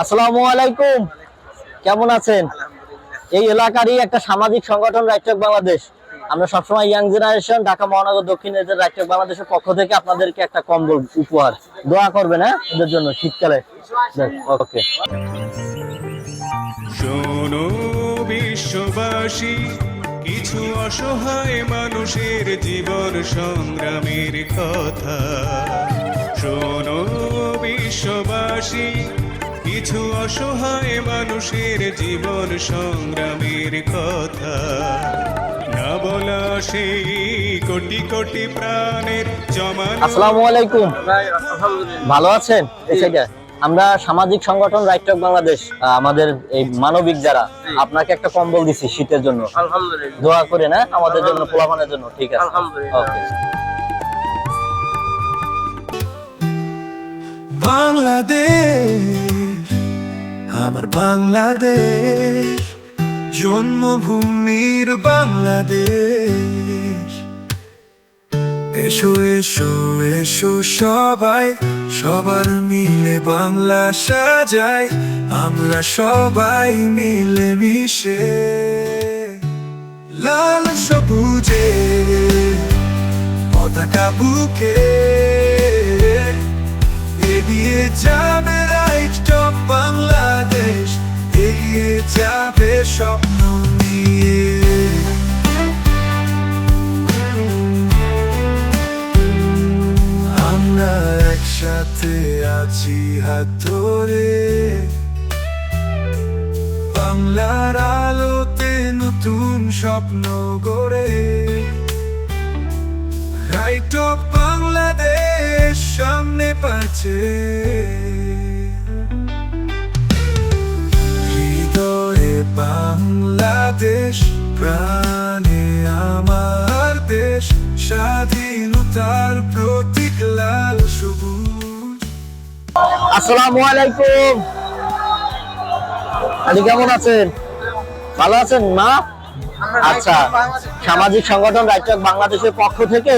আসসালামু আলাইকুম, কেমন আছেন? এই এলাকারই একটা সামাজিক সংগঠন রাইটক বাংলাদেশ। আমরা সবসময় ইয়াং জেনারেশন ঢাকা মহানগর দক্ষিণ এদের রাইটক বাংলাদেশের পক্ষ থেকে আপনাদেরকে একটা কম্বল উপহার। দোয়া করবেন হ্যাঁ এদের জন্য শীতকালে। ওকে। শোনো বিশ্ববাসী, কিছু অসহায় মানুষের জীবন সংগ্রামের কথা। শোনো বিশ্ববাসী, কিছু অসহায় মানুষের জীবন সংগ্রামের কথা। না বলা সেই কোটি কোটি প্রাণের জমা। আসসালামু আলাইকুম, ভালো আছেন? আমরা সামাজিক সংগঠন রাইটক বাংলাদেশ, আমাদের এই মানবিক যারা, আপনাকে একটা কম্বল দিছি শীতের জন্য। আলহামদুলিল্লাহ, দোয়া করেন হ্যাঁ আমাদের জন্য, পোলাপানের জন্য। ঠিক আছে, ওকে। বাংলাদেশ আমার বাংলাদেশ, জন্মভূমির বাংলাদেশ। এসো এসো এসো সবাই, সবার মিলে বাংলা সাজাই, আমরা সবাই মিলে মিশে। লাল সবুজে পতাকা বুকে এগিয়ে যাবে রাইটক বাংলাদেশ, এগিয়ে যাবে স্বপ্ন নিয়ে। আমরা একসাথে আছি হাত ধরে, বাংলার আলোতে নতুন স্বপ্ন গড়ে। রাইটক বাংলাদেশ সামনে পাচ্ছে, হৃদয়ে বাংলাদেশ, প্রাণে আমার দেশ। স্বাধীনতার প্রতীক লাল সবুজ। আসসালামু আলাইকুম, আপনি কেমন আছেন? ভালো আছেন মা? আচ্ছা, সামাজিক সংগঠন রাইটক বাংলাদেশের পক্ষ থেকে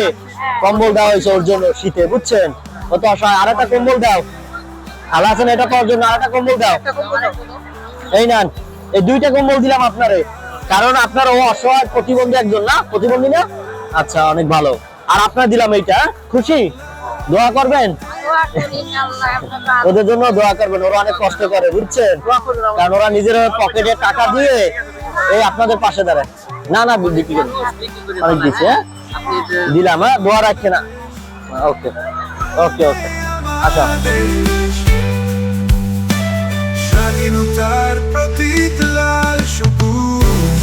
কম্বল দেওয়া হয়েছে ওর জন্য শীতে, বুঝছেন? ও তো অসহায়, আর একটা কম্বল দাও। ভালো আছেন, এটা পাওয়ার জন্য আর একটা কম্বল দাও। এই নেন, এই দুইটা কম্বল দিলাম আপনারে, কারণ আপনার ও অসহায়, প্রতিবন্ধী একজন না? প্রতিবন্ধী না? আচ্ছা, অনেক ভালো। আর আপনার দিলাম এইটা, খুশি? দোয়া করবেন ওদের জন্য, দোয়া করবেন। ওরা অনেক কষ্ট করে, বুঝছেন? কারণ ওরা নিজের পকেটে টাকা দিয়ে এই আপনাদের পাশে দাঁড়ায়। না না, বিক্রি করি অনেক দিচ্ছে, হ্যাঁ দিলাম, হ্যাঁ দোয়া রাখছে না। ওকে ওকে ওকে, আচ্ছা। স্বাধীনতার প্রতীক লাল সবুজ,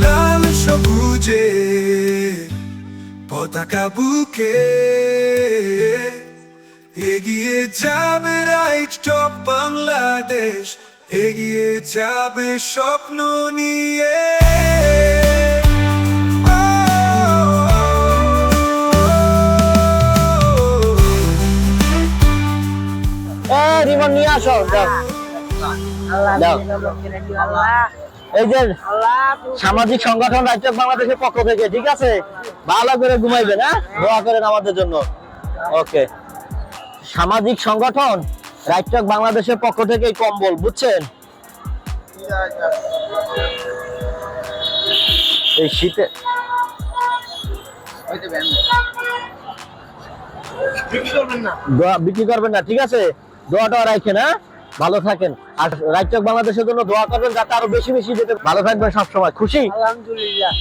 লাল সবুজে পতাকা বুকে এগিয়ে যাবে রাইটক বাংলাদেশ, এগিয়ে যাবে স্বপ্ন নিয়ে। রিমন নিয়ে আসো, দাও। এই যে সামাজিক সংগঠন রাইটক বাংলাদেশের পক্ষ থেকে, ঠিক আছে? ভালো করে ঘুমাইবেন, হ্যাঁ দোয়া করেন আমাদের জন্য। ওকে, সামাজিক সংগঠন রাইটক বাংলাদেশের পক্ষ থেকে এই কম্বল, বুঝছেন? এই শীতে বিক্রি করবেন না, ঠিক আছে? দোয়াটা রাখেন, হ্যাঁ ভালো থাকেন। আর রাইটক বাংলাদেশের জন্য দোয়া করবেন যাতে আরো বেশি বেশি যেতে। ভালো থাকবেন সবসময়, খুশি? আলহামদুলিল্লাহ।